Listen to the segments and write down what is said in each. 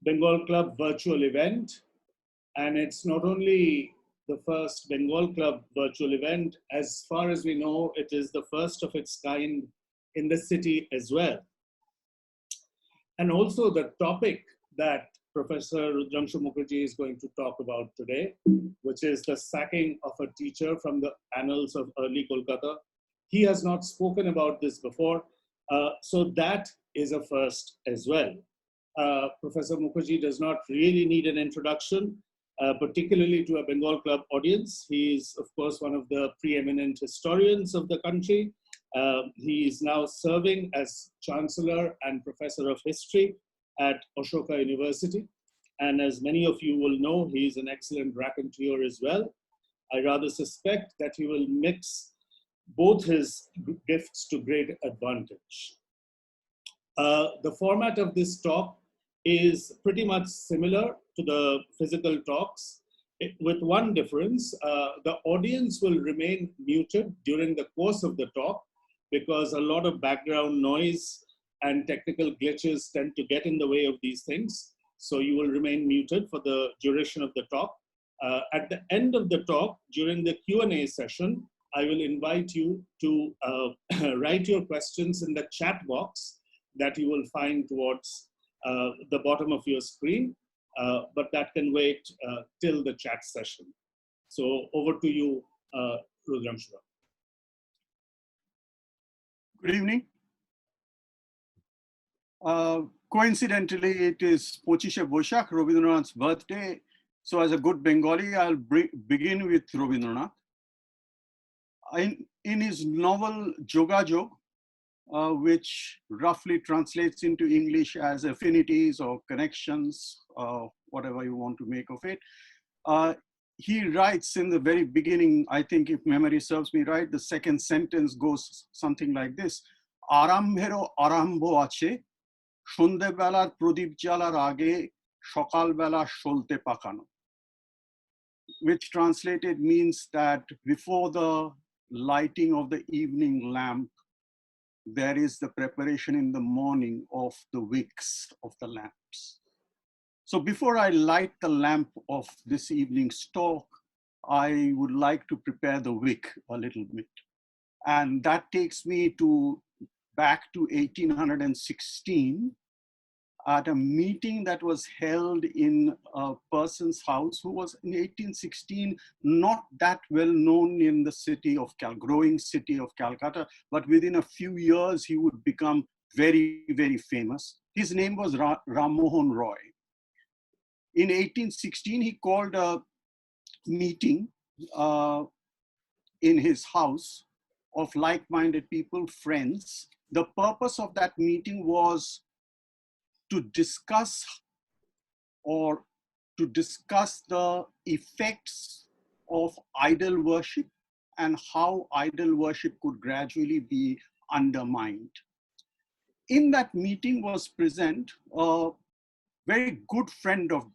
Bengal Club virtual event. And it's not only the first Bengal Club virtual event, as far as we know, it is the first of its kind in the city as well. And also the topic that Professor Rudrangshu Mukherjee is going to talk about today, which is the sacking of a teacher from the annals of early Kolkata. He has not spoken about this before, so that is a first as well. Professor Mukherjee does not really need an introduction, particularly to a Bengal Club audience. He is, of course, one of the preeminent historians of the country. He is now serving as Chancellor and Professor of History at Ashoka University. And as many of you will know, he is an excellent raconteur as well. I rather suspect that he will mix both his gifts to great advantage. The format of this talk is pretty much similar to the physical talks, with one difference. The audience will remain muted during the course of the talk because a lot of background noise and technical glitches tend to get in the way of these things. So you will remain muted for the duration of the talk. At the end of the talk, during the Q&A session, I will invite you to write your questions in the chat box that you will find towards the bottom of your screen, but that can wait till the chat session. So over to you, Rudrangshu. Good evening. Coincidentally, it is 25 Boishakh, Rabindranath's birthday. So as a good Bengali, I'll begin with Rabindranath. In his novel Jogajog, which roughly translates into English as affinities or connections, whatever you want to make of it, he writes in the very beginning, I think if memory serves me right, the second sentence goes something like this: Arambhero arambho ache, shonde belar prodip jalar age, shokal bela sholte pakano. Which translated means that before the lighting of the evening lamp, there is the preparation in the morning of the wicks of the lamps. So before I light the lamp of this evening's talk, I would like to prepare the wick a little bit. And that takes me back to 1816 at a meeting that was held in a person's house who was in 1816 not that well known in the city of growing city of Calcutta, but within a few years he would become very, very famous. His name was Ram Mohan Roy. In 1816, he called a meeting in his house of like-minded people, friends. The purpose of that meeting was to discuss the effects of idol worship and how idol worship could gradually be undermined. In that meeting was present a very good friend of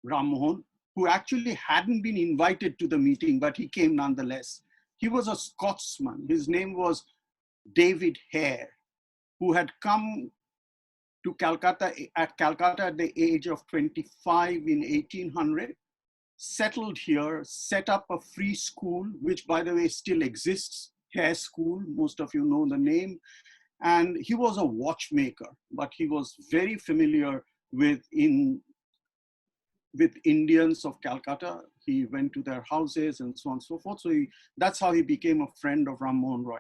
Ram Mohan, who actually hadn't been invited to the meeting, but he came nonetheless. He was a Scotsman. His name was David Hare, who had come to Calcutta at the age of 25 in 1800, settled here, set up a free school, which by the way still exists, Hare School, most of you know the name. And he was a watchmaker, but he was very familiar with Indians of Calcutta. He went to their houses and so on and so forth. So that's how he became a friend of Ram Mohan Roy.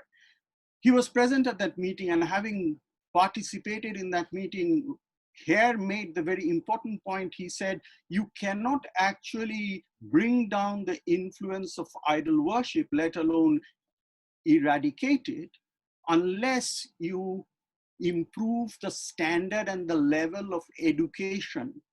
He was present at that meeting, and having participated in that meeting, Hare made the very important point. He said, you cannot actually bring down the influence of idol worship, let alone eradicate it, unless you improve the standard and the level of education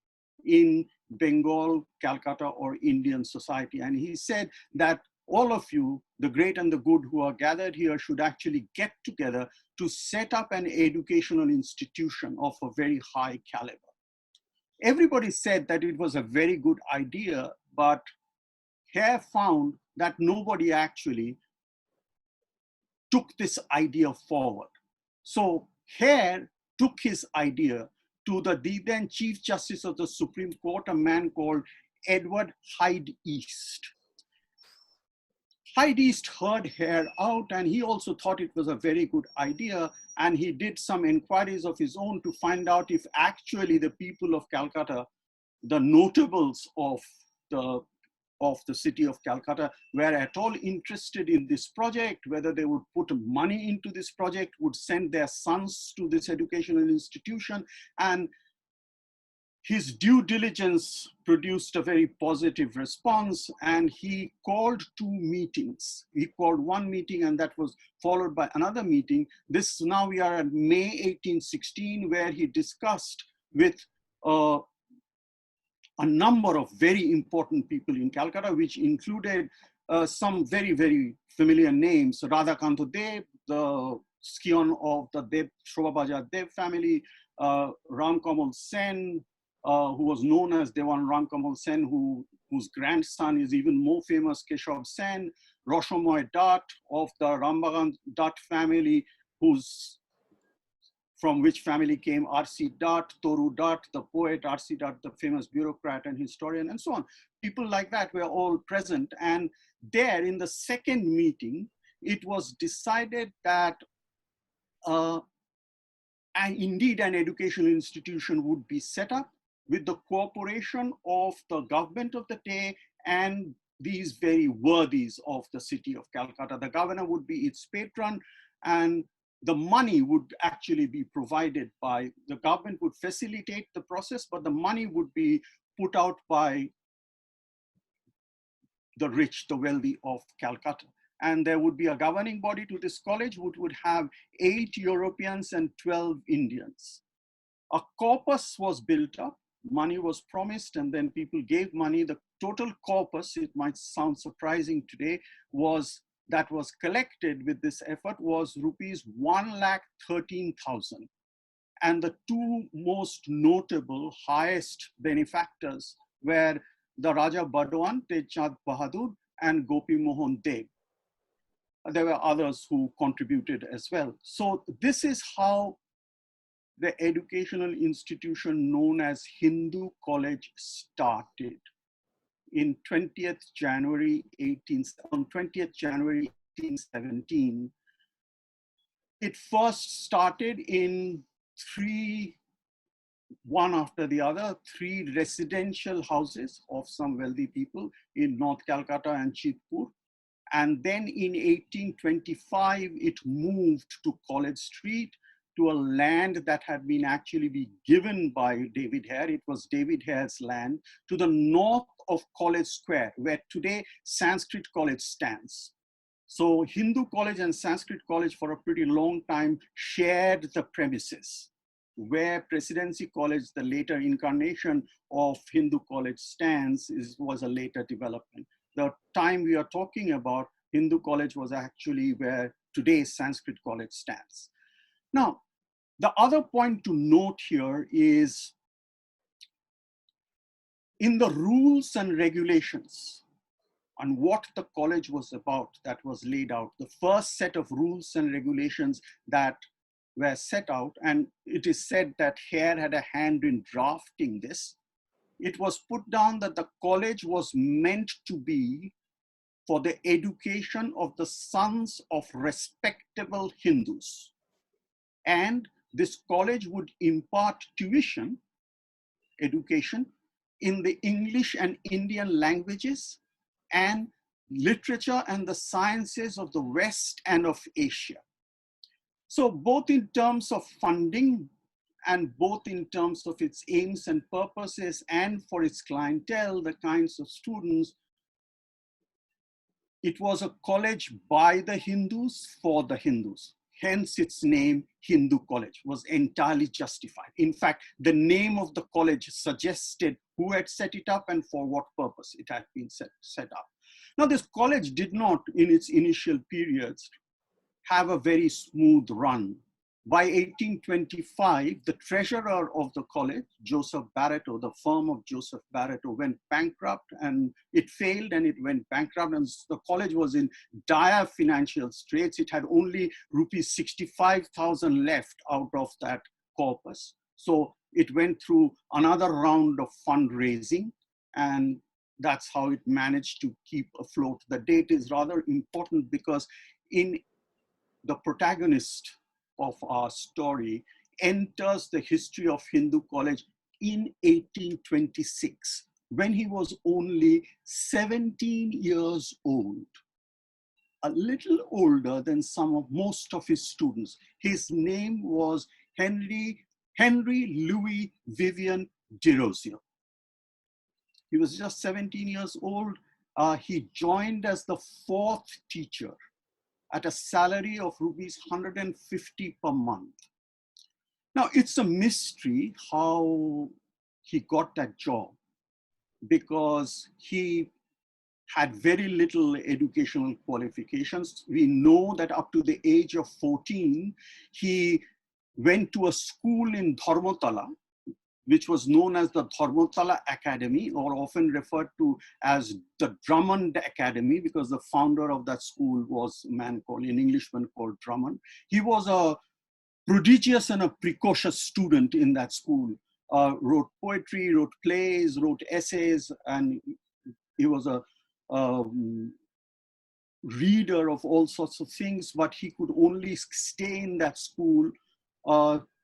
in Bengal, Calcutta, or Indian society. And he said that all of you, the great and the good who are gathered here, should actually get together to set up an educational institution of a very high caliber. Everybody said that it was a very good idea, but Hare found that nobody actually took this idea forward. So Hare took his idea to the then Chief Justice of the Supreme Court, a man called Edward Hyde East. Hyde East heard her out, and he also thought it was a very good idea, and he did some inquiries of his own to find out if actually the people of Calcutta, the notables of the city of Calcutta, were at all interested in this project, whether they would put money into this project, would send their sons to this educational institution. And his due diligence produced a very positive response, and he called 2 meetings. He called one meeting, and that was followed by another meeting. This, now we are at May 1816, where he discussed with a number of very important people in Calcutta, which included some very, very familiar names. Radhakanta Dev, the scion of the Dev, Shobhabaja Dev family, Ram Kamal Sen, who was known as Dewan Ram Kamal Sen, whose grandson is even more famous, Keshav Sen, Roshomoy Dutt of the Rambagan Dutt family, from which family came R.C. Dutt, Toru Dutt, the poet, R.C. Dutt, the famous bureaucrat and historian, and so on. People like that were all present. And there, in the second meeting, it was decided that and indeed an educational institution would be set up with the cooperation of the government of the day and these very worthies of the city of Calcutta. The governor would be its patron, and the money would actually be provided by the government, would facilitate the process, but the money would be put out by the rich, the wealthy of Calcutta. And there would be a governing body to this college, which would have 8 Europeans and 12 Indians. A corpus was built up, money was promised, and then people gave money. The total corpus, it might sound surprising today, that was collected with this effort was rupees 1,13,000. And the 2 most notable, highest benefactors were the Raja Badwan, Tej Chand Bahadur, and Gopi Mohan Dev. There were others who contributed as well. So this is how the educational institution known as Hindu College started in 20th January 1817. It first started in 3, one after the other, 3 residential houses of some wealthy people in North Calcutta and Chitpur. And then in 1825, it moved to College Street, to a land that had been actually given by David Hare. It was David Hare's land, to the north of College Square, where today Sanskrit College stands. So Hindu College and Sanskrit College for a pretty long time shared the premises. Where Presidency College, the later incarnation of Hindu College stands, was a later development. The time we are talking about, Hindu College was actually where today's Sanskrit College stands. Now, the other point to note here is in the rules and regulations on what the college was about that was laid out, the first set of rules and regulations that were set out, and it is said that Hare had a hand in drafting this, it was put down that the college was meant to be for the education of the sons of respectable Hindus. And this college would impart tuition, education, in the English and Indian languages and literature and the sciences of the West and of Asia. So both in terms of funding and both in terms of its aims and purposes and for its clientele, the kinds of students, it was a college by the Hindus for the Hindus. Hence its name, Hindu College, was entirely justified. In fact, the name of the college suggested who had set it up and for what purpose it had been set up. Now, this college did not, in its initial periods, have a very smooth run. By 1825, the treasurer of the college, Joseph Barreto, the firm of Joseph Barreto, went bankrupt, and it failed and it went bankrupt, and the college was in dire financial straits. It had only rupees 65,000 left out of that corpus. So it went through another round of fundraising, and that's how it managed to keep afloat. The date is rather important because in the protagonist of our story enters the history of Hindu College in 1826, when he was only 17 years old, a little older than most of his students. His name was Henry Louis Vivian Desrosiers. He was just 17 years old. He joined as the fourth teacher at a salary of rupees 150 per month. Now, it's a mystery how he got that job, because he had very little educational qualifications. We know that up to the age of 14, he went to a school in Dharmatala, which was known as the Dharmatala Academy, or often referred to as the Drummond Academy, because the founder of that school was an Englishman called Drummond. He was a prodigious and a precocious student in that school. Wrote poetry, wrote plays, wrote essays, and he was a reader of all sorts of things, but he could only stay in that school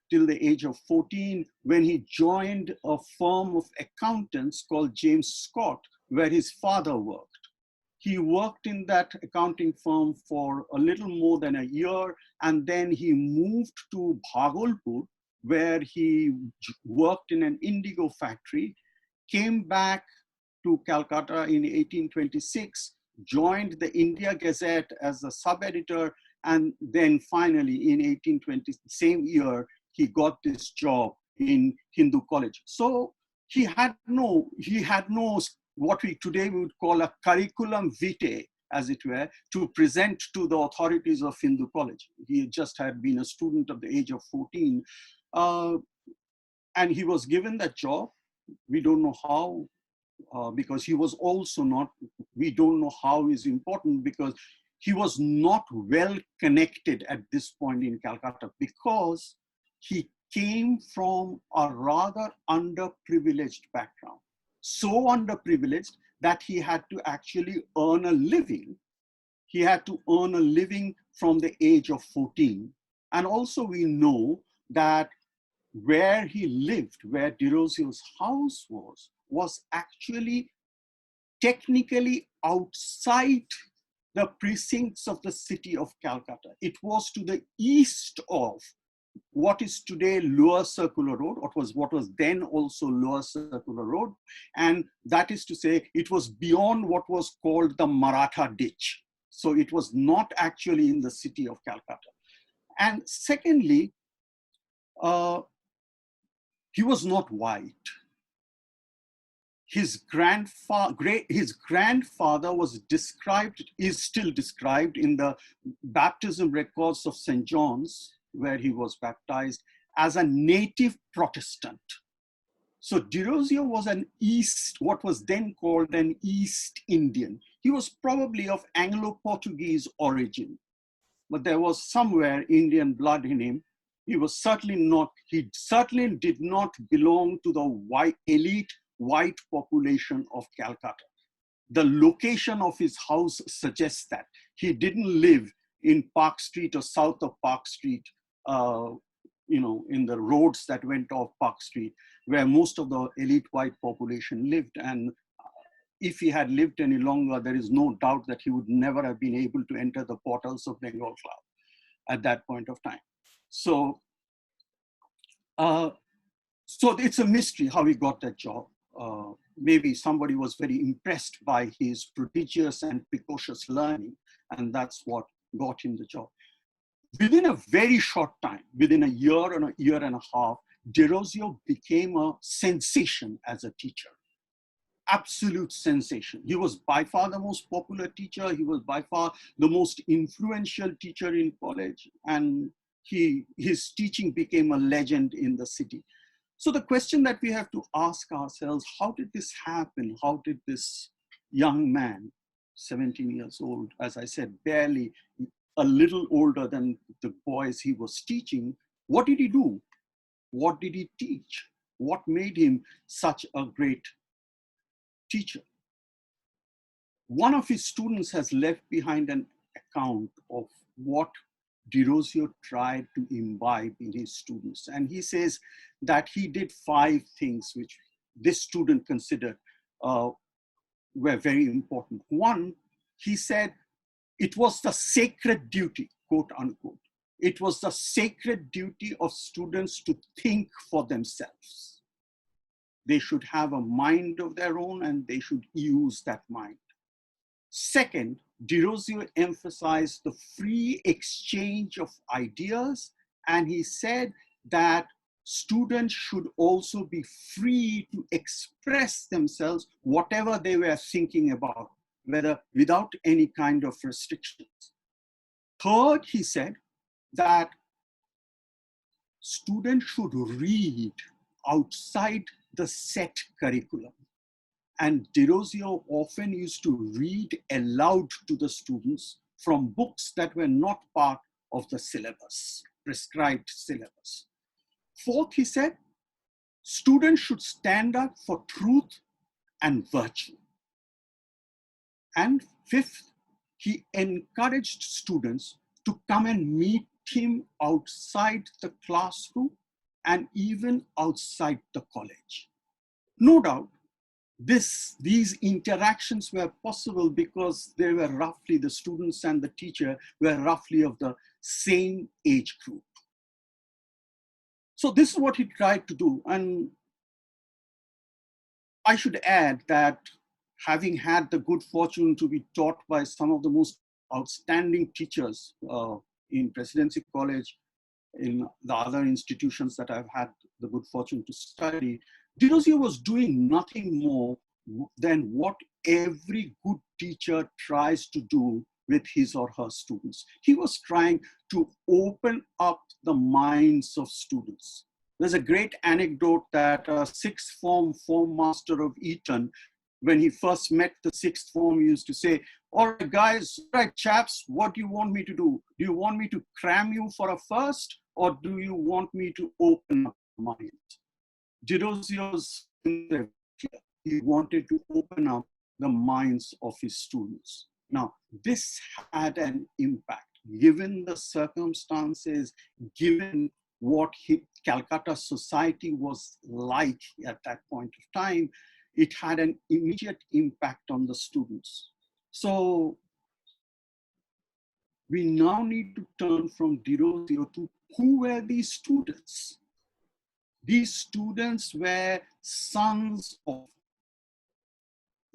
till the age of 14, when he joined a firm of accountants called James Scott, where his father worked. He worked in that accounting firm for a little more than a year, and then he moved to Bhagalpur, where he worked in an indigo factory, came back to Calcutta in 1826, joined the India Gazette as a sub-editor, and then finally in 1820, same year, he got this job in Hindu College. So he had no what we today would call a curriculum vitae, as it were, to present to the authorities of Hindu College. He just had been a student of the age of 14, and he was given that job. We don't know how, because he was also not, we don't know how is important, because he was not well connected at this point in Calcutta, because he came from a rather underprivileged background. So underprivileged that he had to actually earn a living. He had to earn a living from the age of 14. And also we know that where he lived, where Desrosiers' house was actually technically outside the precincts of the city of Calcutta. It was to the east of what is today Lower Circular Road, what was then also Lower Circular Road. And that is to say, it was beyond what was called the Maratha Ditch. So it was not actually in the city of Calcutta. And secondly, he was not white. His grandfather was described, is still described in the baptism records of St. John's, where he was baptized, as a native Protestant. So Desrosiers was what was then called an East Indian. He was probably of Anglo-Portuguese origin, but there was somewhere Indian blood in him. He certainly did not belong to the elite white population of Calcutta. The location of his house suggests that. He didn't live in Park Street or south of Park Street, in the roads that went off Park Street, where most of the elite white population lived. And if he had lived any longer, there is no doubt that he would never have been able to enter the portals of Bengal Club at that point of time. So it's a mystery how he got that job. Maybe somebody was very impressed by his prodigious and precocious learning, and that's what got him the job. Within a very short time, within a year and a half, Desrosiers became a sensation as a teacher. Absolute sensation. He was by far the most popular teacher. He was by far the most influential teacher in college, and his teaching became a legend in the city. So the question that we have to ask ourselves, how did this happen? How did this young man, 17 years old, as I said, barely a little older than the boys he was teaching, what did he do? What did he teach? What made him such a great teacher? One of his students has left behind an account of what Derozio tried to imbibe in his students. And he says that he did 5 things which this student considered were very important. One, he said, it was the sacred duty, quote unquote. It was the sacred duty of students to think for themselves. They should have a mind of their own and they should use that mind. Second, Derozio emphasized the free exchange of ideas, and he said that students should also be free to express themselves, whatever they were thinking about, whether without any kind of restrictions. Third, he said that students should read outside the set curriculum. And Derozio often used to read aloud to the students from books that were not part of the syllabus, prescribed syllabus. Fourth, he said, students should stand up for truth and virtue. And fifth, he encouraged students to come and meet him outside the classroom and even outside the college. No doubt, these interactions were possible because they were roughly, the students and the teacher were roughly of the same age group. So this is what he tried to do. And I should add that having had the good fortune to be taught by some of the most outstanding teachers in Presidency College, in the other institutions that I've had the good fortune to study, Derozio was doing nothing more than what every good teacher tries to do with his or her students. He was trying to open up the minds of students. There's a great anecdote that a sixth form master of Eton, when he first met the sixth form, he used to say, all right, guys, all right, chaps, what do you want me to do? Do you want me to cram you for a first, or do you want me to open up the mind? Derozio's, he wanted to open up the minds of his students. Now, this had an impact, given the circumstances, given what Calcutta society was like at that point of time. It had an immediate impact on the students. So we now need to turn from Derozio to who were these students? These students were sons of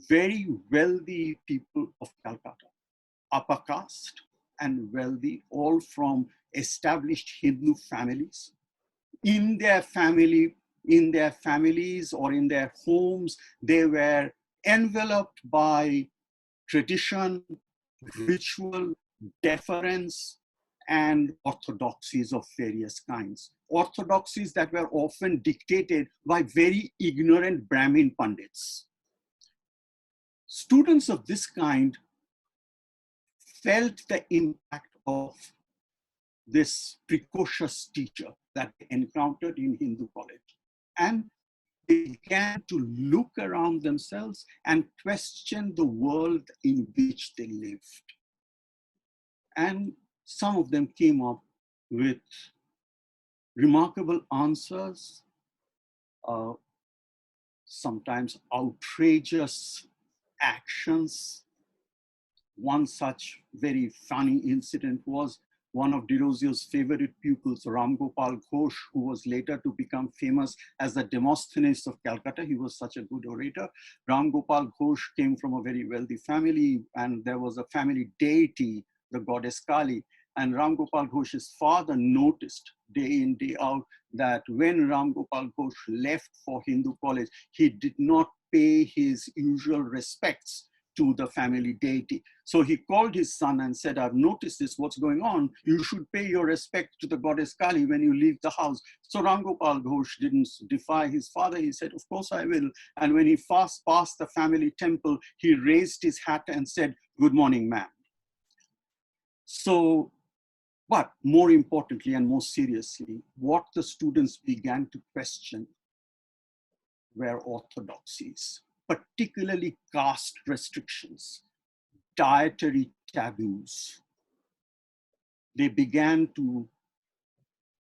very wealthy people of Calcutta, upper caste and wealthy, all from established Hindu families. In their families or in their homes, they were enveloped by tradition, ritual, deference, and orthodoxies of various kinds. Orthodoxies that were often dictated by very ignorant Brahmin pandits. Students of this kind felt the impact of this precocious teacher that they encountered in Hindu college. And they began to look around themselves and question the world in which they lived. And some of them came up with remarkable answers, sometimes outrageous actions. One such very funny incident was one of Derozio's favorite pupils, Ram Gopal Ghosh, who was later to become famous as the Demosthenes of Calcutta. He was such a good orator. Ram Gopal Ghosh came from a very wealthy family, and there was a family deity, the goddess Kali. And Ram Gopal Ghosh's father noticed day in, day out that when Ram Gopal Ghosh left for Hindu college, he did not pay his usual respects to the family deity. So he called his son and said, I've noticed this, what's going on? You should pay your respect to the goddess Kali when you leave the house. So Ram Gopal Ghosh didn't defy his father. He said, of course I will. And when he passed the family temple, he raised his hat and said, good morning, ma'am. So, but more importantly and more seriously, what the students began to question were orthodoxies, particularly caste restrictions, dietary taboos. They began to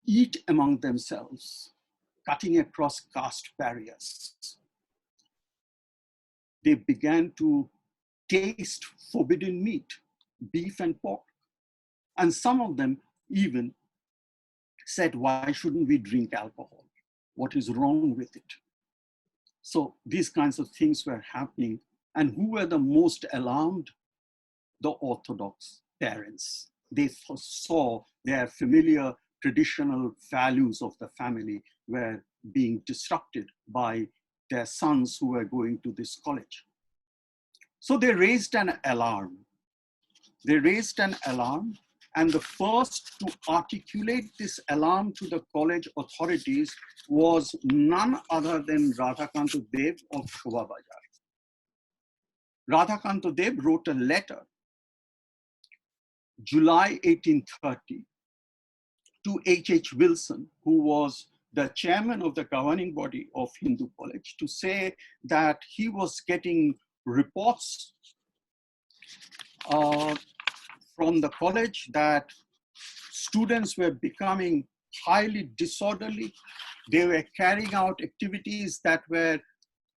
eat among themselves, cutting across caste barriers. They began to taste forbidden meat, beef and pork. And some of them even said, why shouldn't we drink alcohol? What is wrong with it? So these kinds of things were happening. And who were the most alarmed? The Orthodox parents. They saw their familiar traditional values of the family were being disrupted by their sons who were going to this college. So they raised an alarm. They raised an alarm, and the first to articulate this alarm to the college authorities was none other than Radhakanta Dev of Shobha Bazar. Radhakanta Dev wrote a letter, July 1830, to H.H. Wilson, who was the chairman of the governing body of Hindu College, to say that he was getting reports from the college that students were becoming highly disorderly. They were carrying out activities that were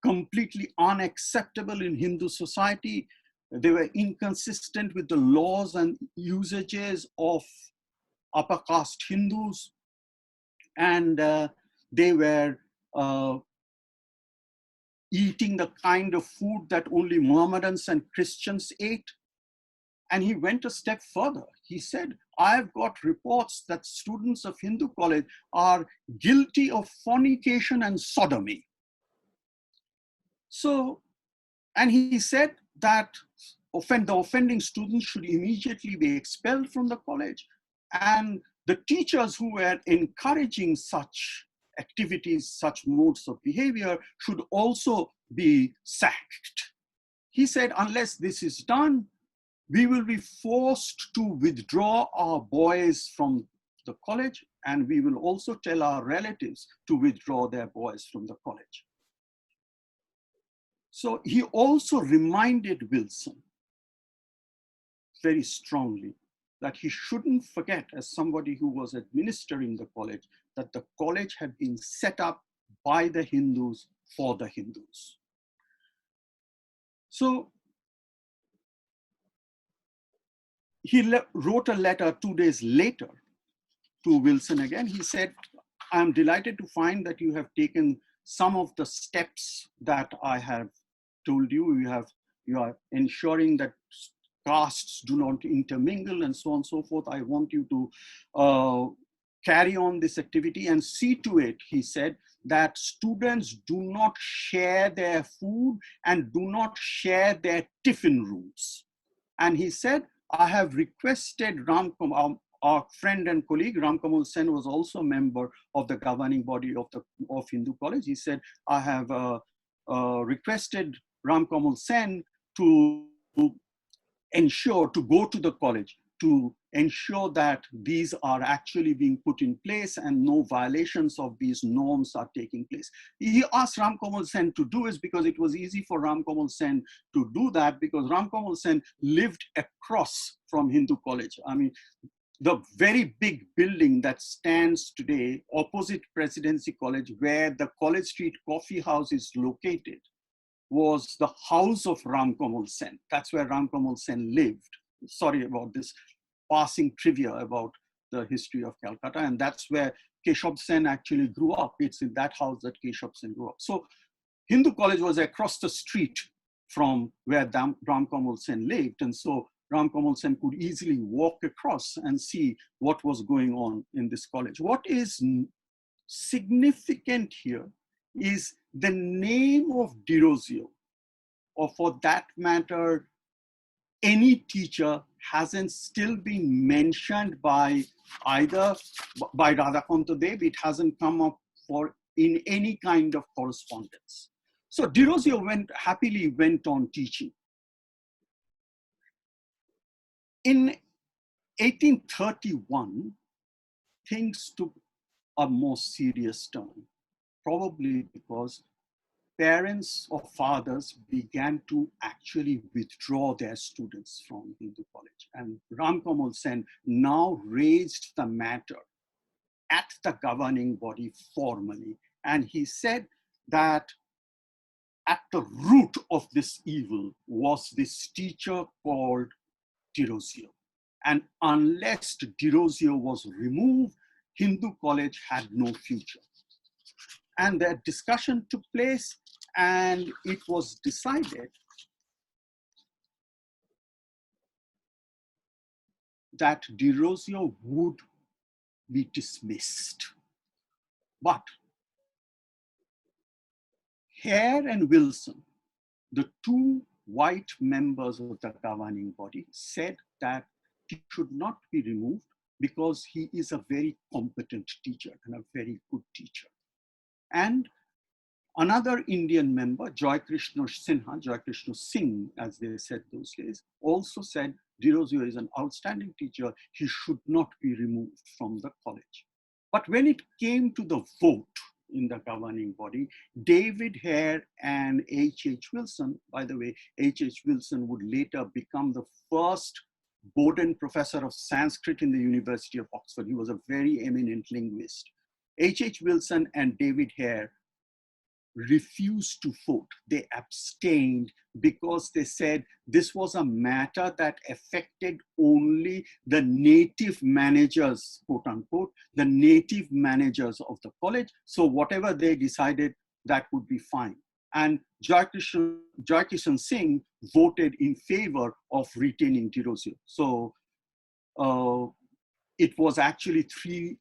completely unacceptable in Hindu society. They were inconsistent with the laws and usages of upper caste Hindus. And they were eating the kind of food that only Mohammedans and Christians ate. And he went a step further. He said, I've got reports that students of Hindu college are guilty of fornication and sodomy. So, and he said that the offending students should immediately be expelled from the college. And the teachers who were encouraging such activities, such modes of behavior, should also be sacked. He said, unless this is done, we will be forced to withdraw our boys from the college, and we will also tell our relatives to withdraw their boys from the college. So he also reminded Wilson very strongly that he shouldn't forget, as somebody who was administering the college, that the college had been set up by the Hindus for the Hindus. So he wrote a letter 2 days later to Wilson again. He said, I'm delighted to find that you have taken some of the steps that I have told you. You are ensuring that castes do not intermingle and so on and so forth. I want you to carry on this activity and see to it, he said, that students do not share their food and do not share their tiffin rooms. And he said, I have requested our friend and colleague Ram Kamal Sen was also a member of the governing body of Hindu College. He said, I have requested Ram Kamal Sen to go to the college to ensure that these are actually being put in place and no violations of these norms are taking place. He asked Ram Kamal Sen to do this because it was easy for Ram Kamal Sen to do that, because Ram Kamal Sen lived across from Hindu College. I mean, the very big building that stands today opposite Presidency College, where the College Street Coffee House is located, was the house of Ram Kamal Sen. That's where Ram Kamal Sen lived. Sorry about this passing trivia about the history of Calcutta. And that's where Keshav Sen actually grew up. It's in that house that Keshav Sen grew up. So Hindu College was across the street from where Ram Kamal Sen lived. And so Ram Kamal Sen could easily walk across and see what was going on in this college. What is significant here is the name of Dirozio, or for that matter, any teacher, hasn't still been mentioned by either by Radhakanta Dev. It hasn't come up in any kind of correspondence. So Dirozio happily went on teaching. In 1831, things took a more serious turn, probably because parents or fathers began to actually withdraw their students from Hindu college. And Ram Kamal Sen now raised the matter at the governing body formally. And he said that at the root of this evil was this teacher called Dirosio. And unless Dirosio was removed, Hindu college had no future. And that discussion took place, and it was decided that Dirosio would be dismissed. But Hare and Wilson, the two white members of the governing body, said that he should not be removed because he is a very competent teacher and a very good teacher. And another Indian member, Joy Krishna Singh, as they said those days, also said Dirosio is an outstanding teacher. He should not be removed from the college. But when it came to the vote in the governing body, David Hare and H.H. Wilson, by the way, H.H. Wilson would later become the first Bowdoin professor of Sanskrit in the University of Oxford. He was a very eminent linguist. H.H. Wilson and David Hare refused to vote. They abstained because they said this was a matter that affected only the native managers, quote unquote, the native managers of the college. So whatever they decided, that would be fine. And Joy Kishan Singh voted in favor of retaining Dirosio. So it was actually three.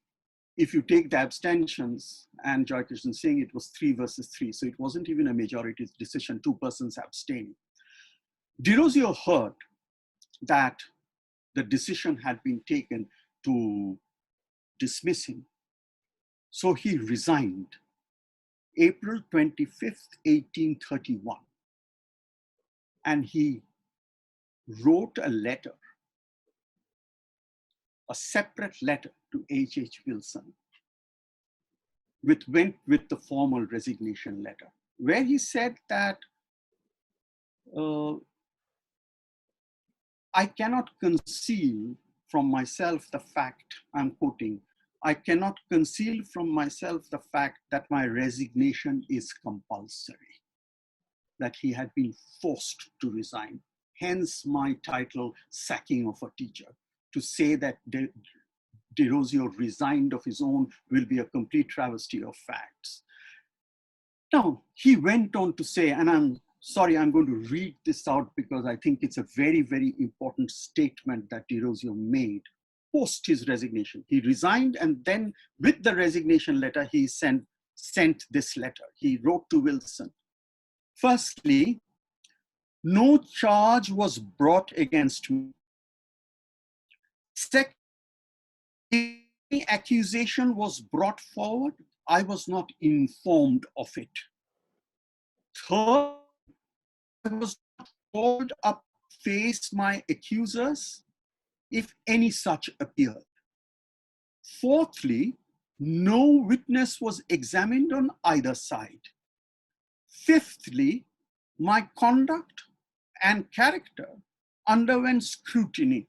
If you take the abstentions and Joy Kishan Singh, it was 3 versus 3. So it wasn't even a majority decision, 2 persons abstaining. Dirosio heard that the decision had been taken to dismiss him. So he resigned April 25th, 1831. And he wrote a letter, a separate letter to H.H. Wilson, went with the formal resignation letter, where he said that I cannot conceal from myself the fact, I'm quoting, I cannot conceal from myself the fact that my resignation is compulsory, that he had been forced to resign. Hence my title, Sacking of a Teacher. To say that Dirosio resigned of his own will be a complete travesty of facts. Now, he went on to say, and I'm sorry, I'm going to read this out because I think it's a very, very important statement that Dirosio made post his resignation. He resigned, and then with the resignation letter, he sent this letter. He wrote to Wilson. Firstly, no charge was brought against me. Second, if any accusation was brought forward, I was not informed of it. Third, I was not called up to face my accusers, if any such appeared. Fourthly, no witness was examined on either side. Fifthly, my conduct and character underwent scrutiny,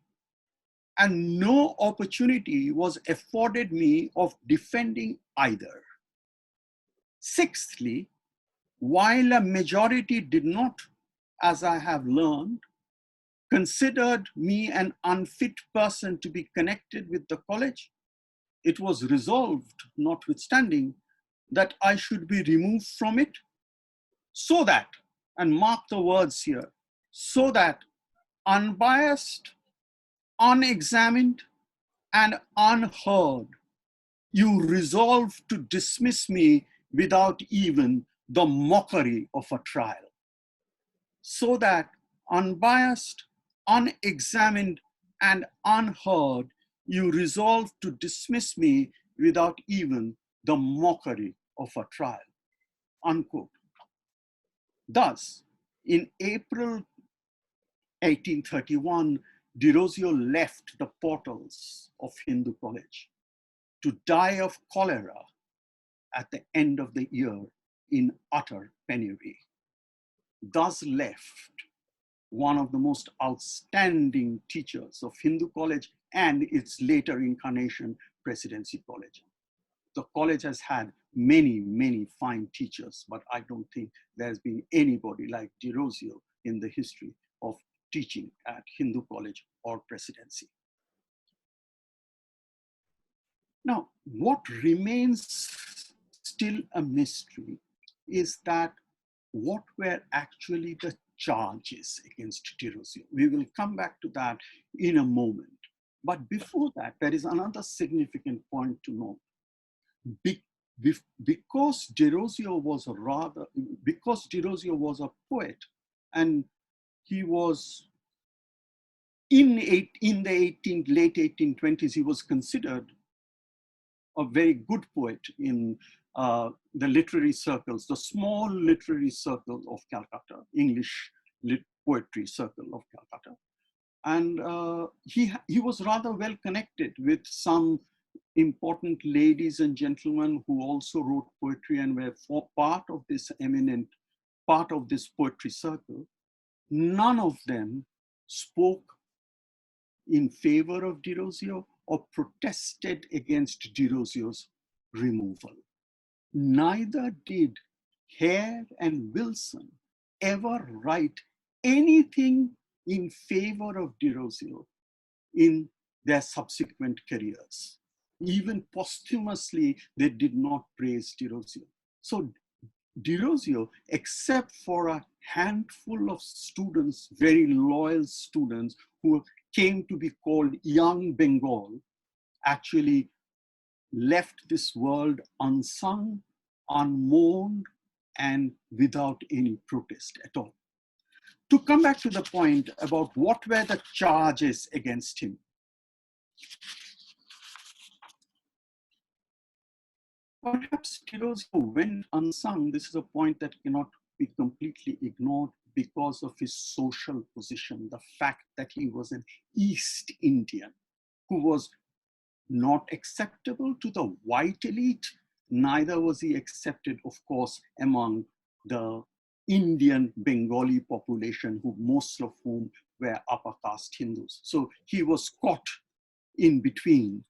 and no opportunity was afforded me of defending either. Sixthly, while a majority did not, as I have learned, considered me an unfit person to be connected with the college, it was resolved, notwithstanding, that I should be removed from it, so that, and mark the words here, so that unbiased, unexamined, and unheard, you resolve to dismiss me without even the mockery of a trial. So that unbiased, unexamined, and unheard, you resolve to dismiss me without even the mockery of a trial, unquote. Thus, in April 1831, Dirosio left the portals of Hindu College to die of cholera at the end of the year in utter penury, thus left one of the most outstanding teachers of Hindu College and its later incarnation, Presidency College. The college has had many, many fine teachers, but I don't think there's been anybody like Derozio in the history of teaching at Hindu College or Presidency. Now, what remains still a mystery is that what were actually the charges against Derozio. We will come back to that in a moment. But before that, there is another significant point to note. Because Derozio was a poet, and he was in the late 1820s, he was considered a very good poet in the literary circles, the small literary circle of Calcutta, English poetry circle of Calcutta. And he was rather well connected with some important ladies and gentlemen who also wrote poetry and were part of this poetry circle. None of them spoke in favor of Derozio or protested against Derozio's removal. Neither did Hare and Wilson ever write anything in favor of Derozio in their subsequent careers. Even posthumously, they did not praise Derozio. So Derozio, except for a handful of students, very loyal students who came to be called Young Bengal, actually left this world unsung, unmourned, and without any protest at all. To come back to the point about what were the charges against him. Perhaps Derozio went unsung. This is a point that cannot be completely ignored because of his social position, the fact that he was an East Indian who was not acceptable to the white elite, neither was he accepted, of course, among the Indian Bengali population, most of whom were upper caste Hindus. So he was caught in between.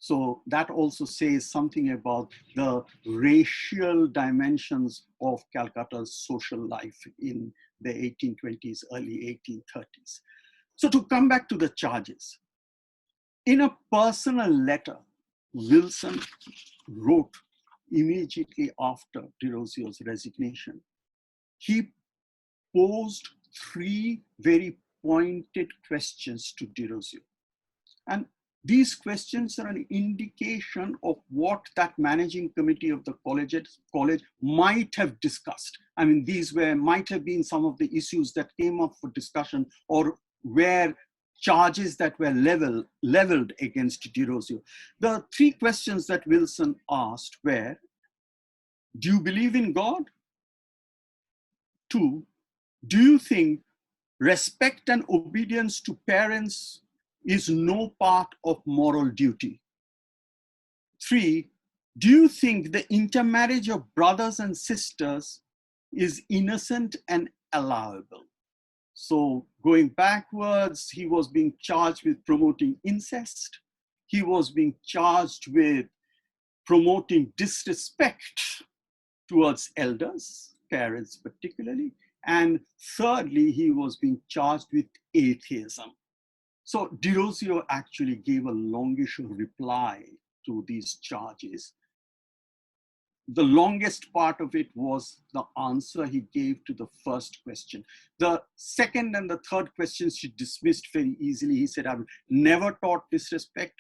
So that also says something about the racial dimensions of Calcutta's social life in the 1820s, early 1830s. So to come back to the charges, in a personal letter, Wilson wrote immediately after Derozio's resignation. He posed 3 very pointed questions to Derozio. And these questions are an indication of what that managing committee of the college might have discussed. I mean, these might have been some of the issues that came up for discussion or were charges that were leveled against Derozio. The 3 questions that Wilson asked were, do you believe in God? 2, do you think respect and obedience to parents is no part of moral duty? 3, do you think the intermarriage of brothers and sisters is innocent and allowable? So going backwards, he was being charged with promoting incest. He was being charged with promoting disrespect towards elders, parents particularly. And thirdly, he was being charged with atheism. So Derozio actually gave a longish reply to these charges. The longest part of it was the answer he gave to the first question. The second and the third questions he dismissed very easily. He said, I've never taught disrespect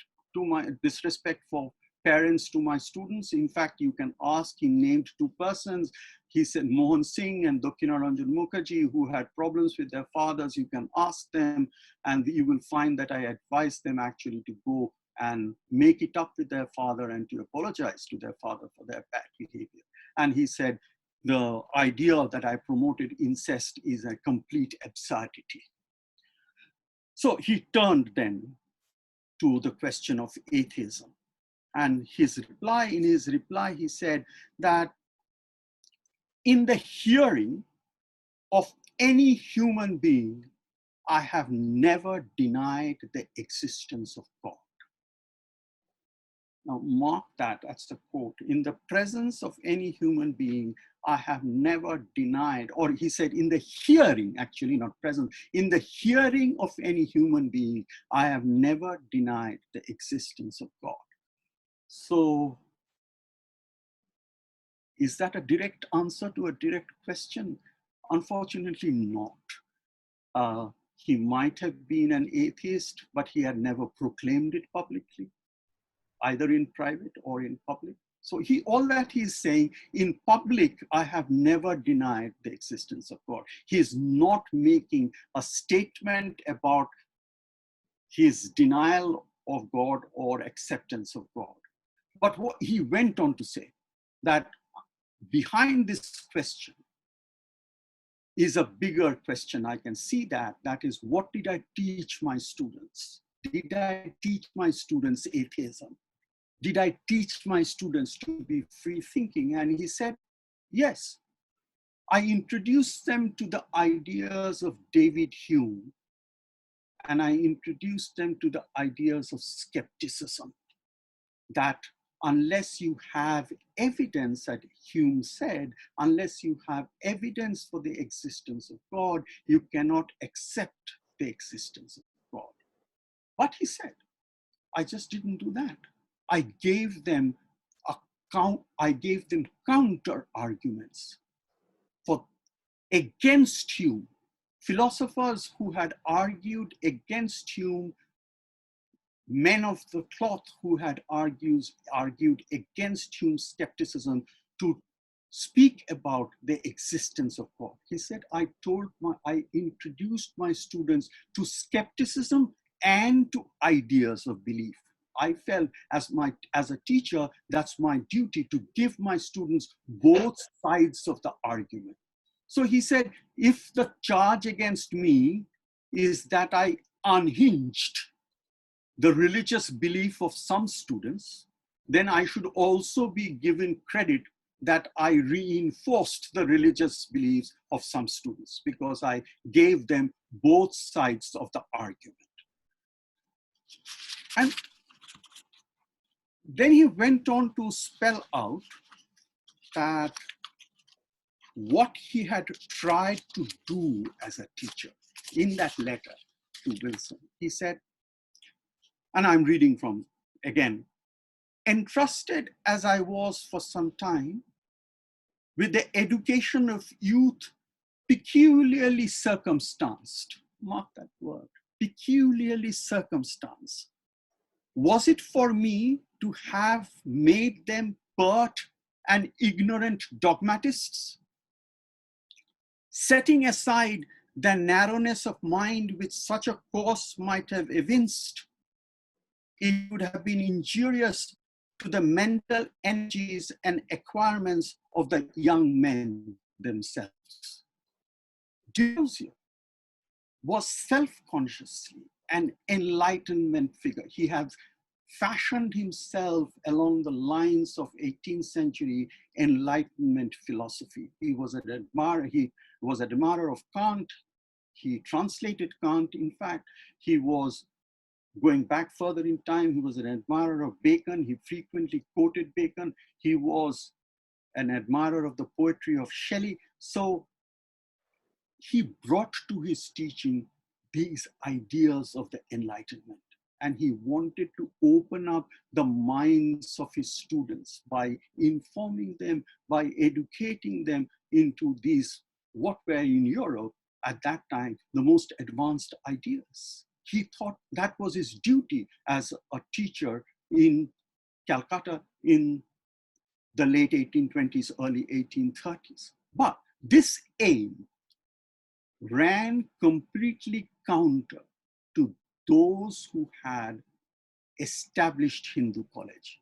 for parents to my students. In fact, you can ask, he named 2 persons. He said Mohan Singh and Rudrangshu Mukherjee, who had problems with their fathers. You can ask them, and you will find that I advised them actually to go and make it up with their father and to apologize to their father for their bad behavior. And he said, the idea that I promoted incest is a complete absurdity. So he turned then to the question of atheism. And in his reply, he said that in the hearing of any human being, I have never denied the existence of God. Now mark that, that's the quote. In the presence of any human being, I have never denied, or he said in the hearing, actually not present, in the hearing of any human being, I have never denied the existence of God. So is that a direct answer to a direct question? Unfortunately not. He might have been an atheist, but he had never proclaimed it publicly, either in private or in public. So all that he's saying, in public, I have never denied the existence of God. He is not making a statement about his denial of God or acceptance of God. But what he went on to say, that behind this question is a bigger question. I can see that. That is, what did I teach my students? Did I teach my students atheism? Did I teach my students to be free thinking? And he said, yes. I introduced them to the ideas of David Hume, and I introduced them to the ideas of skepticism, that unless you have evidence, that Hume said, unless you have evidence for the existence of God, you cannot accept the existence of God. But he said, I just didn't do that. I gave them counter arguments against Hume. Philosophers who had argued against Hume, men of the cloth who had argued against Hume's skepticism, to speak about the existence of God. He said, I introduced my students to skepticism and to ideas of belief. I felt as a teacher, that's my duty, to give my students both sides of the argument. So he said, if the charge against me is that I unhinged the religious belief of some students, then I should also be given credit that I reinforced the religious beliefs of some students, because I gave them both sides of the argument. And then he went on to spell out that what he had tried to do as a teacher in that letter to Wilson. He said, and I'm reading from, again, entrusted as I was for some time with the education of youth peculiarly circumstanced, mark that word, peculiarly circumstanced. Was it for me to have made them pert and ignorant dogmatists? Setting aside the narrowness of mind which such a course might have evinced, it would have been injurious to the mental energies and acquirements of the young men themselves. Dionysius was self-consciously an enlightenment figure. He has fashioned himself along the lines of 18th century Enlightenment philosophy. He was an admirer of Kant. He translated Kant. In fact, he was going back further in time. He was an admirer of Bacon. He frequently quoted Bacon. He was an admirer of the poetry of Shelley. So he brought to his teaching these ideas of the Enlightenment. And he wanted to open up the minds of his students by informing them, by educating them into these, what were in Europe at that time, the most advanced ideas. He thought that was his duty as a teacher in Calcutta in the late 1820s, early 1830s. But this aim ran completely counter to those who had established Hindu college.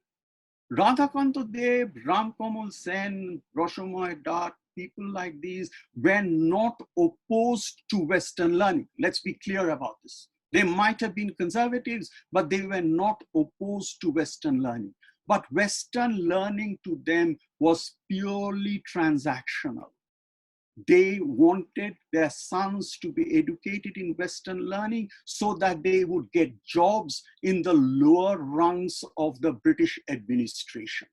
Radhakanta Dev, Ram Kamal Sen, Roshomoy Dutt, people like these were not opposed to Western learning. Let's be clear about this. They might have been conservatives, but they were not opposed to Western learning. But Western learning to them was purely transactional. They wanted their sons to be educated in Western learning so that they would get jobs in the lower rungs of the British administration.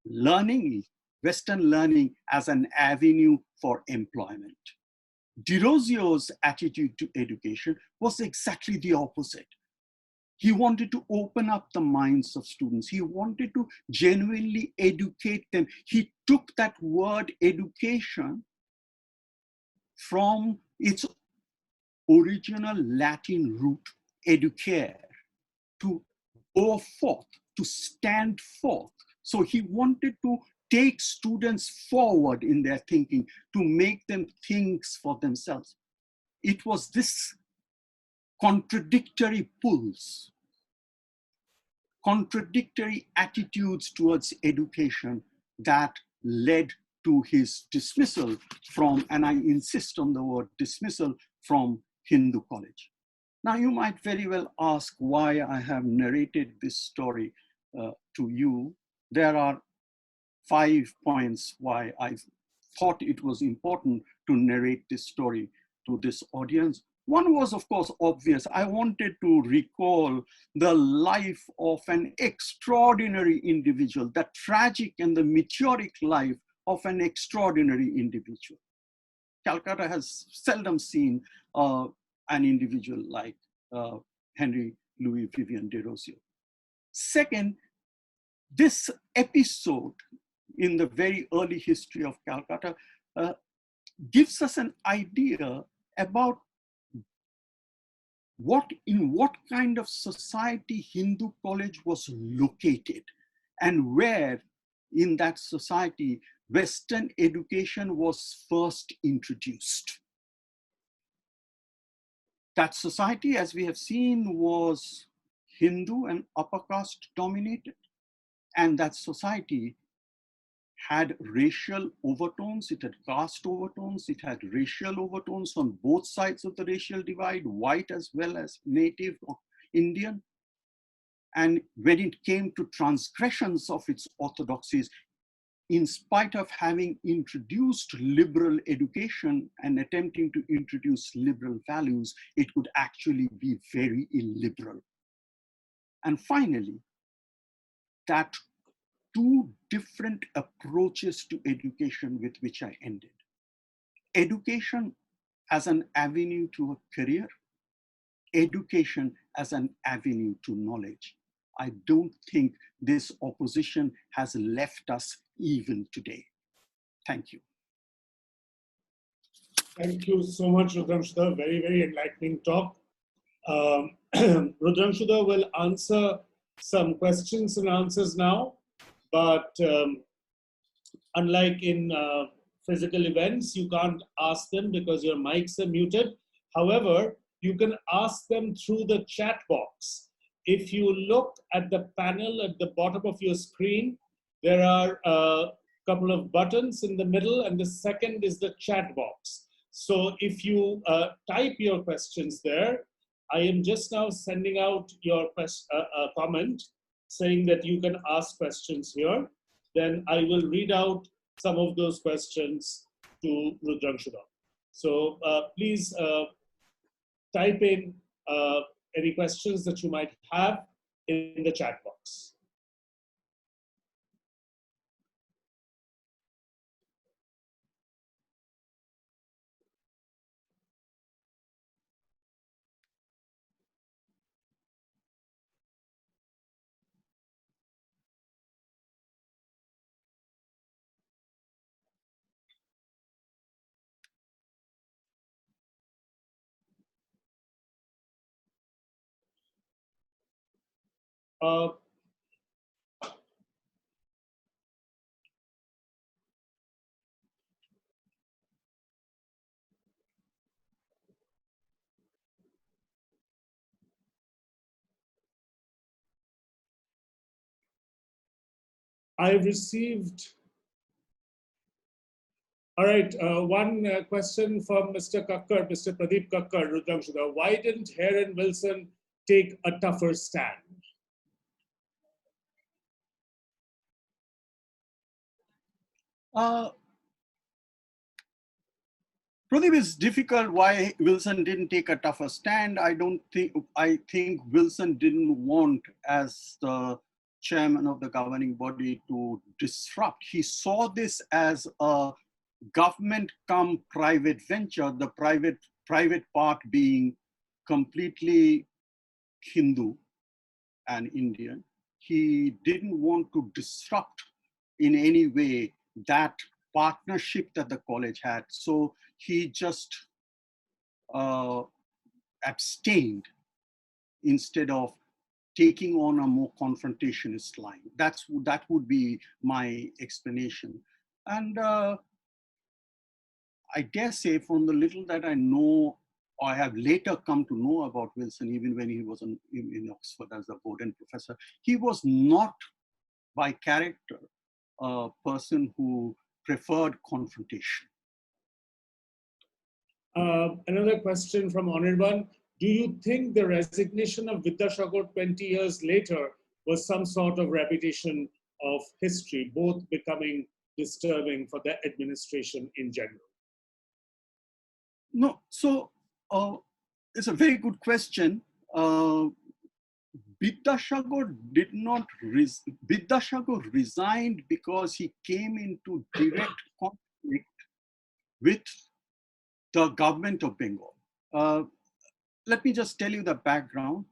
Learning, Western learning as an avenue for employment. Derosio's attitude to education was exactly the opposite. He wanted to open up the minds of students. He wanted to genuinely educate them. He took that word education from its original Latin root, educare, to go forth, to stand forth. So he wanted to take students forward in their thinking, to make them think for themselves. It was this contradictory pulls, contradictory attitudes towards education that led to his dismissal from, and I insist on the word dismissal, from Hindu College. Now you might very well ask why I have narrated this story to you. There are 5 points why I thought it was important to narrate this story to this audience. One was, of course, obvious. I wanted to recall the life of an extraordinary individual, the tragic and the meteoric life of an extraordinary individual. Calcutta has seldom seen an individual like Henry Louis Vivian Derosio. Second, this episode in the very early history of Calcutta gives us an idea about in what kind of society Hindu College was located and where in that society Western education was first introduced. That society, as we have seen, was Hindu and upper caste dominated, and that society had racial overtones, it had caste overtones, it had racial overtones on both sides of the racial divide, white as well as native or Indian. And when it came to transgressions of its orthodoxies, in spite of having introduced liberal education and attempting to introduce liberal values, it could actually be very illiberal. And finally, that two different approaches to education with which I ended. Education as an avenue to a career, education as an avenue to knowledge. I don't think this opposition has left us even today. Thank you. Thank you so much, Rudrangshu. Very, very enlightening talk. Rudrangshu will answer some questions and answers now, but unlike in physical events, you can't ask them because your mics are muted. However, you can ask them through the chat box. If you look at the panel at the bottom of your screen, there are a couple of buttons in the middle, and the second is the chat box. So if you type your questions there, I am just now sending out your comment saying that you can ask questions here. Then I will read out some of those questions to Rudrangshu. So please type in any questions that you might have in the chat box. I received, all right, one question from Mr. Kakkar, Mr. Pradeep Kakkar, Rudrangshu. Why didn't Hare and Wilson take a tougher stand? Pradeep, it's difficult why Wilson didn't take a tougher stand. I think Wilson didn't want, as the chairman of the governing body, to disrupt. He saw this as a government come private venture, the private part being completely Hindu and Indian. He didn't want to disrupt in any way that partnership that the college had. So he just abstained instead of taking on a more confrontationist line. That would be my explanation. And I dare say, from the little that I know, or I have later come to know about Wilson, even when he was in Oxford as a Bowdoin professor, he was not by character a person who preferred confrontation. Another question from Anirban. Do you think the resignation of Vidyasagar 20 years later was some sort of repetition of history, both becoming disturbing for the administration in general? No, so it's a very good question. Vidyasagar Vidyasagar resigned because he came into direct conflict with the government of Bengal. Let me just tell you the background.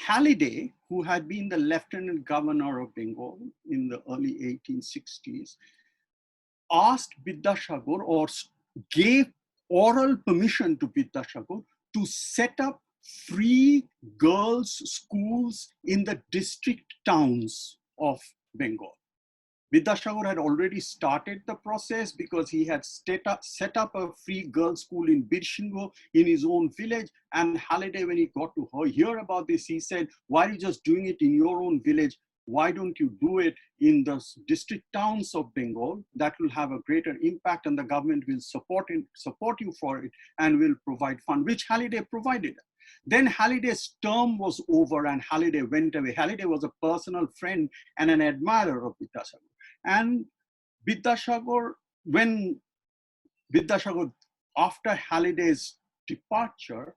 Halliday, who had been the lieutenant governor of Bengal in the early 1860s, asked Vidyasagar, or gave oral permission to Vidyasagar, to set up free girls' schools in the district towns of Bengal. Vidyasagar had already started the process because he had set up a free girls' school in Birshingo in his own village. And Halliday, when he got to hear about this, he said, why are you just doing it in your own village? Why don't you do it in the district towns of Bengal? That will have a greater impact and the government will support you for it and will provide fund, which Halliday provided. Then Halliday's term was over and Halliday went away. Halliday was a personal friend and an admirer of Vidyasagar. And Vidyasagar, after Halliday's departure,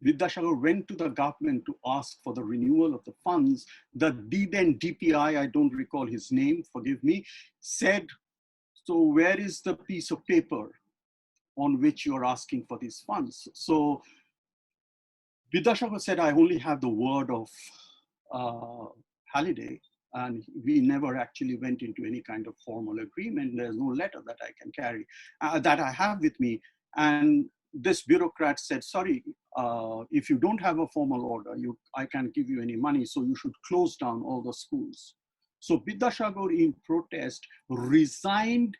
Vidyasagar went to the government to ask for the renewal of the funds. The then DPI, I don't recall his name, forgive me, said, so where is the piece of paper on which you're asking for these funds? So Vidyasagar said, I only have the word of Halliday, and we never actually went into any kind of formal agreement. There's no letter that I can carry, that I have with me. And this bureaucrat said, sorry, if you don't have a formal order, I can't give you any money, so you should close down all the schools. So Vidyasagar, in protest, resigned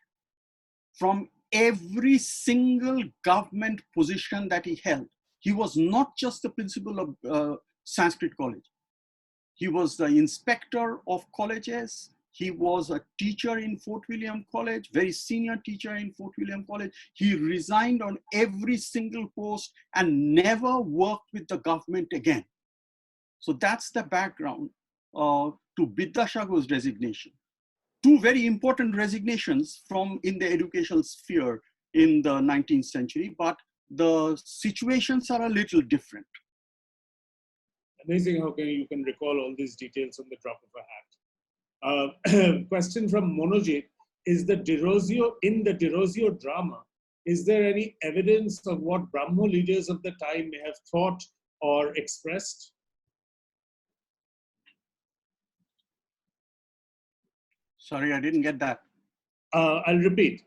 from every single government position that he held. He was not just the principal of Sanskrit College. He was the inspector of colleges. He was a teacher in Fort William College, very senior teacher in Fort William College. He resigned on every single post and never worked with the government again. So that's the background to Vidyasagar's resignation. Two very important resignations in the educational sphere in the 19th century, but the situations are a little different. Amazing how you can recall all these details on the drop of a hat. Question from Monojit, in the Derozio drama, is there any evidence of what Brahmo leaders of the time may have thought or expressed? Sorry, I didn't get that. I'll repeat.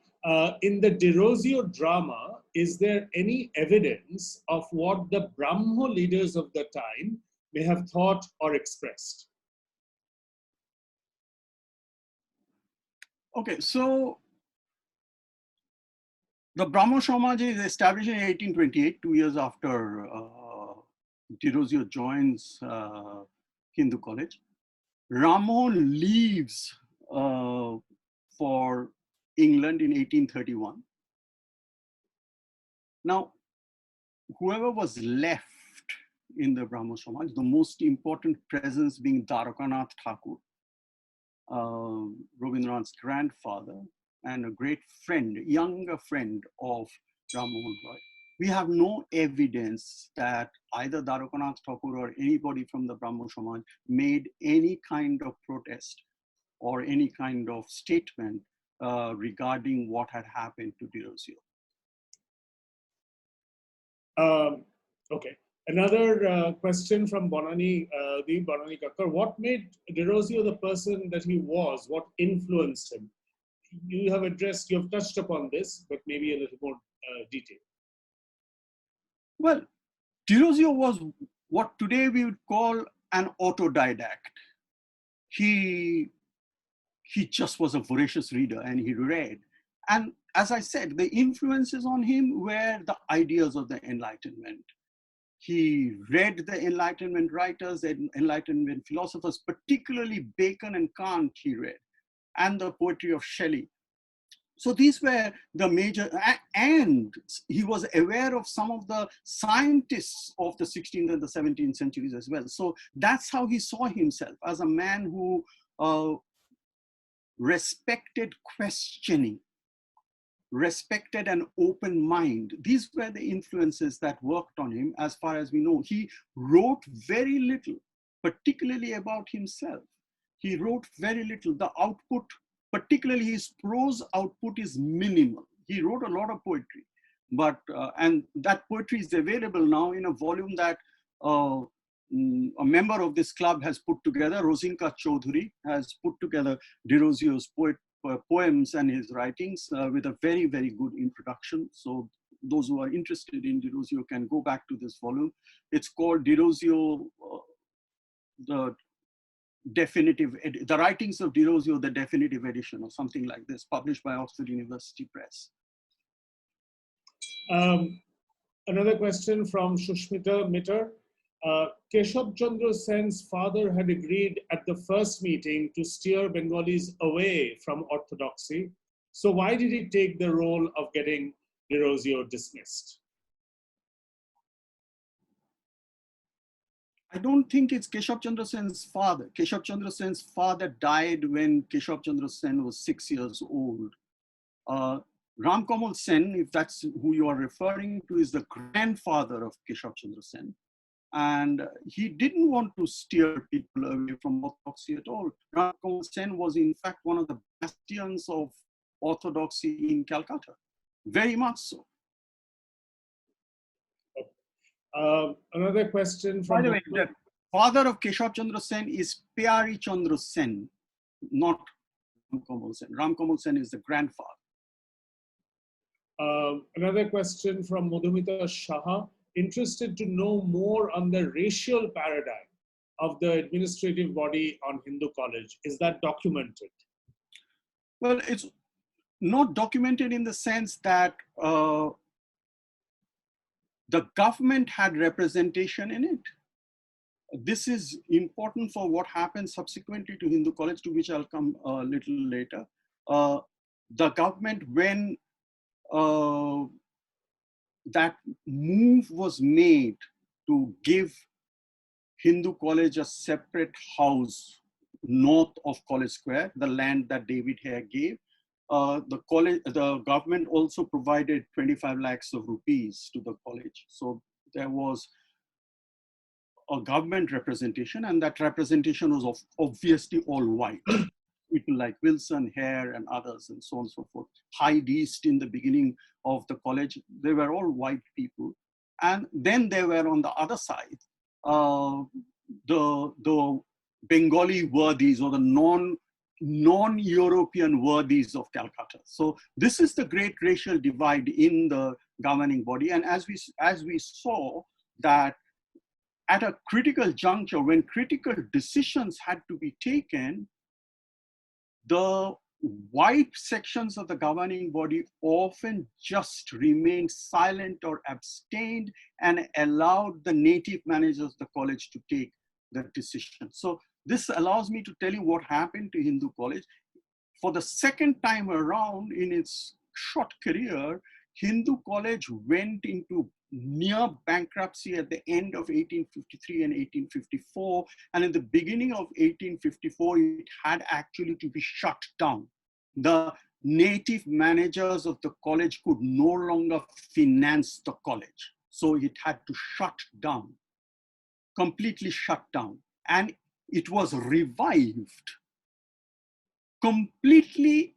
In the Derozio drama, is there any evidence of what the Brahmo leaders of the time may have thought or expressed? Okay, so the Brahmo Samaj is established in 1828, 2 years after Derozio joins Hindu College. Ramon leaves for England in 1831. Now, whoever was left in the Brahmo Samaj, the most important presence being Dwarakanath Thakur, Rabindranath's grandfather, and a great friend, younger friend of Ram Mohan Roy. We have no evidence that either Dwarakanath Thakur or anybody from the Brahmo Samaj made any kind of protest or any kind of statement regarding what had happened to Dirozio. Okay. Another question from Bonani Kakkar. What made Dirozio the person that he was? What influenced him? You have touched upon this, but maybe a little more detail. Well, Dirozio was what today we would call an autodidact. He just was a voracious reader and he read. And as I said, the influences on him were the ideas of the Enlightenment. He read the Enlightenment writers, the Enlightenment philosophers, particularly Bacon and Kant he read, and the poetry of Shelley. So these were the major, and he was aware of some of the scientists of the 16th and the 17th centuries as well. So that's how he saw himself, as a man who respected questioning, respected an open mind. These were the influences that worked on him as far as we know. He wrote very little, particularly about himself. He wrote very little. The output, particularly his prose output, is minimal. He wrote a lot of poetry, but and that poetry is available now in a volume that a member of this club has put together. Rosinka Chaudhuri has put together Dirozio's poems and his writings with a very, very good introduction. So those who are interested in Dirozio can go back to this volume. It's called Dirozio, the writings of Dirozio, the definitive edition, or something like this, published by Oxford University Press. Another question from Shushmita Mitter. Keshab Chandra Sen's father had agreed at the first meeting to steer Bengalis away from orthodoxy. So why did he take the role of getting Dirozio dismissed? I don't think it's Keshab Chandra Sen's father. Keshab Chandra Sen's father died when Keshab Chandra Sen was 6 years old. Ram Kamal Sen, if that's who you are referring to, is the grandfather of Keshab Chandra Sen. And he didn't want to steer people away from orthodoxy at all. Ram Kamal Sen was in fact one of the bastions of orthodoxy in Calcutta, very much so. Another question from... By the way, the father of Keshab Chandra Sen is Pyari Chandra Sen, not Ram Kamal Sen. Ram Kamal Sen is the grandfather. Another question from Madhumita Shah. Interested to know more on the racial paradigm of the administrative body on Hindu College. Is that documented? Well, it's not documented in the sense that the government had representation in it. This is important for what happens subsequently to Hindu College, to which I'll come a little later. The government, when that move was made to give Hindu College a separate house north of College Square, the land that David Hare gave, the government also provided 25 lakhs of rupees to the college. So there was a government representation, and that representation was obviously all white. People like Wilson, Hare, and others, and so on and so forth. Hyde East in the beginning of the college, they were all white people. And then there were on the other side, the Bengali worthies, or the non-European worthies of Calcutta. So this is the great racial divide in the governing body. And as we saw that at a critical juncture, when critical decisions had to be taken, the white sections of the governing body often just remained silent or abstained and allowed the native managers of the college to take the decision. So this allows me to tell you what happened to Hindu College. For the second time around in its short career, Hindu College went into near bankruptcy at the end of 1853 and 1854. And in the beginning of 1854, it had actually to be shut down. The native managers of the college could no longer finance the college. So it had to shut down, completely shut down. And it was revived completely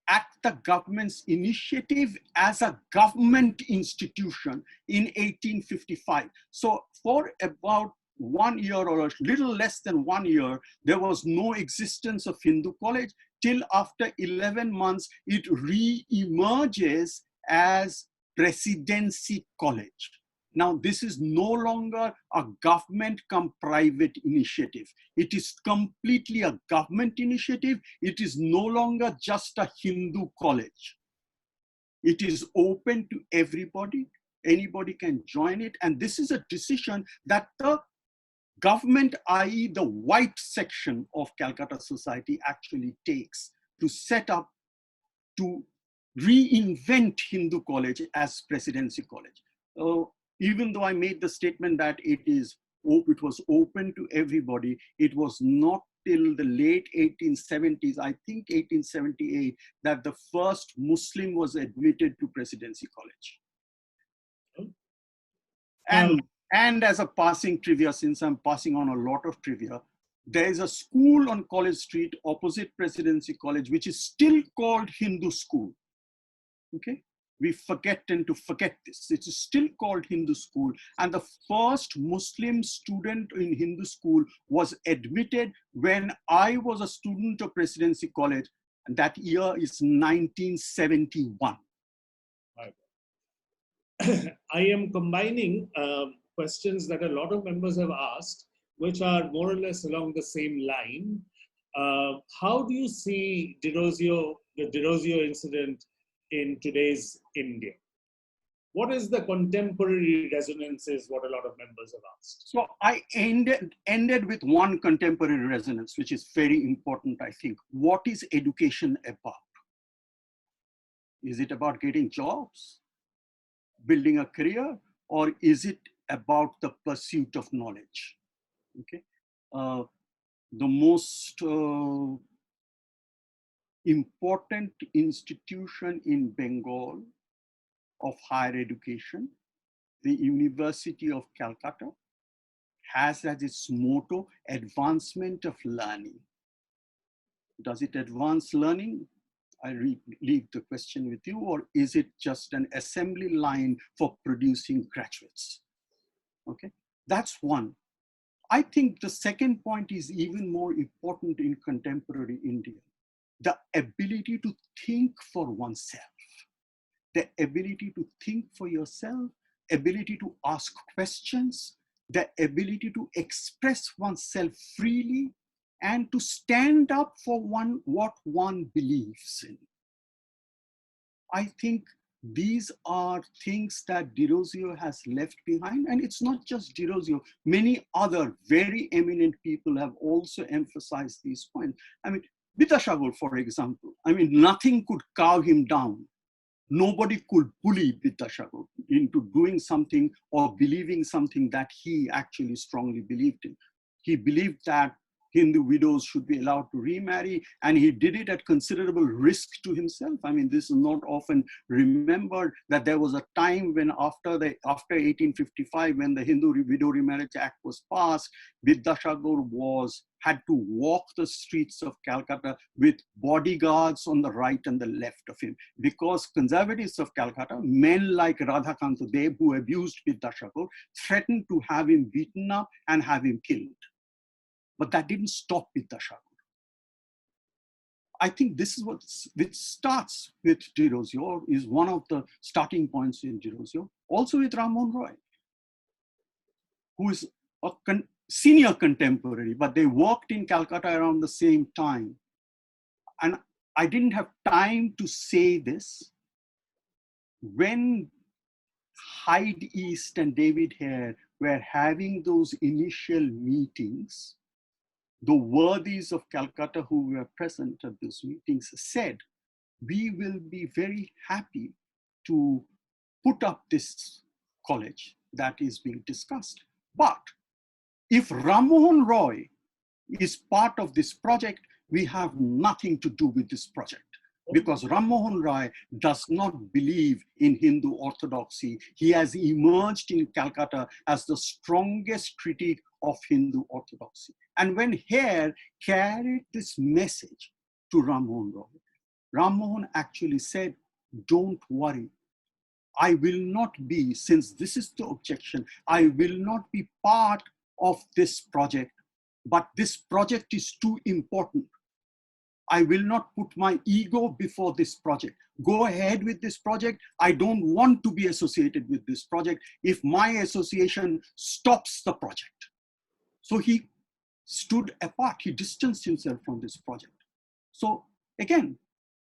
at the government's initiative as a government institution in 1855. So for about 1 year or a little less than 1 year, there was no existence of Hindu college till after 11 months, it re-emerges as Presidency College. Now, this is no longer a government come private initiative. It is completely a government initiative. It is no longer just a Hindu college. It is open to everybody. Anybody can join it. And this is a decision that the government, i.e. the white section of Calcutta society, actually takes to set up, to reinvent Hindu college as Presidency College. Even though I made the statement that it was open to everybody, it was not till the late 1870s, I think 1878, that the first Muslim was admitted to Presidency College. And as a passing trivia, since I'm passing on a lot of trivia, there is a school on College Street opposite Presidency College, which is still called Hindu School. Okay? We tend to forget this. It is still called Hindu School. And the first Muslim student in Hindu School was admitted when I was a student of Presidency College. And that year is 1971. I am combining questions that a lot of members have asked, which are more or less along the same line. How do you see the De Rosio incident in today's India? What is the contemporary resonance is what a lot of members have asked. So I ended with one contemporary resonance, which is very important, I think. What is education about? Is it about getting jobs, building a career, or is it about the pursuit of knowledge? Okay. The most important institution in Bengal of higher education, the University of Calcutta, has as its motto, advancement of learning. Does it advance learning? I leave the question with you, or is it just an assembly line for producing graduates? Okay, that's one. I think the second point is even more important in contemporary India. The ability to think for oneself, the ability to think for yourself, ability to ask questions, the ability to express oneself freely, and to stand up for what one believes in. I think these are things that De Rosio has left behind. And it's not just De Rosio. Many other very eminent people have also emphasized these points. I mean, Vidyasagar, for example, I mean, nothing could cow him down. Nobody could bully Vidyasagar into doing something or believing something that he actually strongly believed in. He believed that Hindu widows should be allowed to remarry, and he did it at considerable risk to himself. I mean, this is not often remembered, that there was a time when after 1855, when the Hindu Widow Remarriage Act was passed, Vidyasagar had to walk the streets of Calcutta with bodyguards on the right and the left of him, because conservatives of Calcutta, men like Radhakanta Deb, who abused Vidyasagar, threatened to have him beaten up and have him killed. But that didn't stop Vidyasagar. I think this is which starts with De Rosio, is one of the starting points in De Rosio. Also with Ram Mohan Roy, who is a senior contemporary, but they worked in Calcutta around the same time. And I didn't have time to say this. When Hyde East and David Hare were having those initial meetings, the worthies of Calcutta who were present at those meetings said, we will be very happy to put up this college that is being discussed. But if Ram Mohan Roy is part of this project, we have nothing to do with this project, because Ram Mohan Roy does not believe in Hindu orthodoxy. He has emerged in Calcutta as the strongest critic of Hindu orthodoxy. And when Hare carried this message to Ram Mohan Roy, Ram Mohan actually said, don't worry, I will not be, since this is the objection, I will not be part of this project, but this project is too important. I will not put my ego before this project. Go ahead with this project. I don't want to be associated with this project if my association stops the project. So he stood apart. He distanced himself from this project. So again,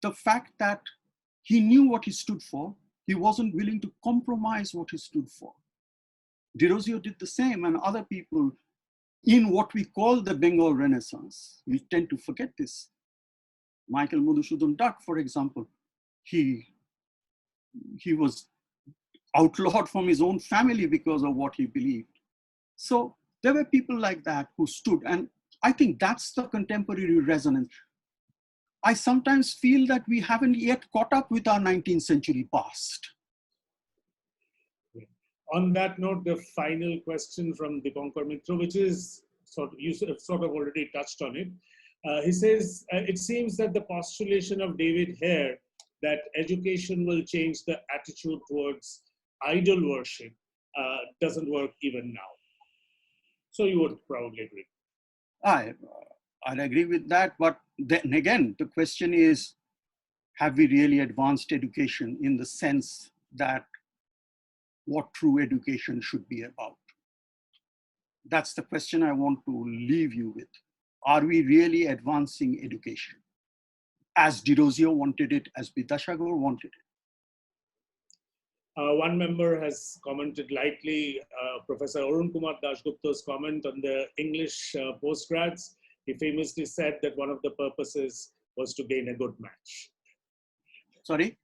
the fact that he knew what he stood for, he wasn't willing to compromise what he stood for. Dirozio did the same, and other people in what we call the Bengal Renaissance. We tend to forget this. Michael Madhusudan Dutt, for example, he was outlawed from his own family because of what he believed. So there were people like that who stood, and I think that's the contemporary resonance. I sometimes feel that we haven't yet caught up with our 19th century past. On that note, the final question from Dipankar Mitra, which is, you sort of already touched on it. He says, it seems that the postulation of David Hare that education will change the attitude towards idol worship doesn't work even now. So you would probably agree. I'd agree with that, but then again, the question is, have we really advanced education in the sense that what true education should be about? That's the question I want to leave you with. Are we really advancing education as Dirozio wanted it, as Bidashagar wanted it? One member has commented lightly, Professor Arun Kumar Dasgupta's comment on the English postgrads. He famously said that one of the purposes was to gain a good match. Sorry?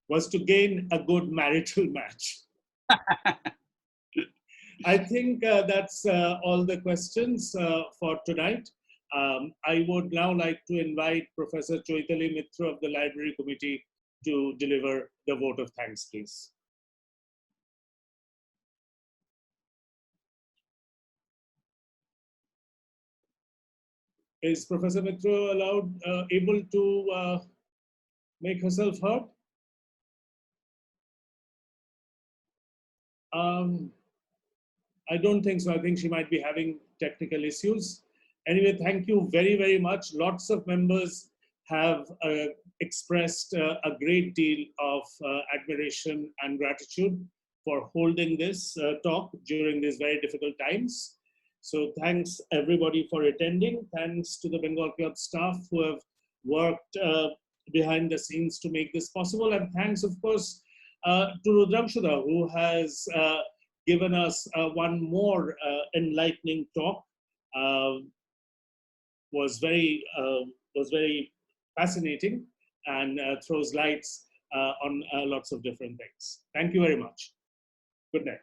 Was to gain a good marital match. I think that's all the questions for tonight. I would now like to invite Professor Choitali Mitra of the Library Committee to deliver the vote of thanks, please. Is Professor Mitra able to make herself heard? I don't think so. I think she might be having technical issues. Anyway, thank you very, very much. Lots of members have expressed a great deal of admiration and gratitude for holding this talk during these very difficult times. So thanks everybody for attending. Thanks to the Bengal Club staff who have worked behind the scenes to make this possible. And thanks, of course, to Rudrangshu, who has given us one more enlightening talk. Was very fascinating and throws lights on lots of different things. Thank you very much. Good night.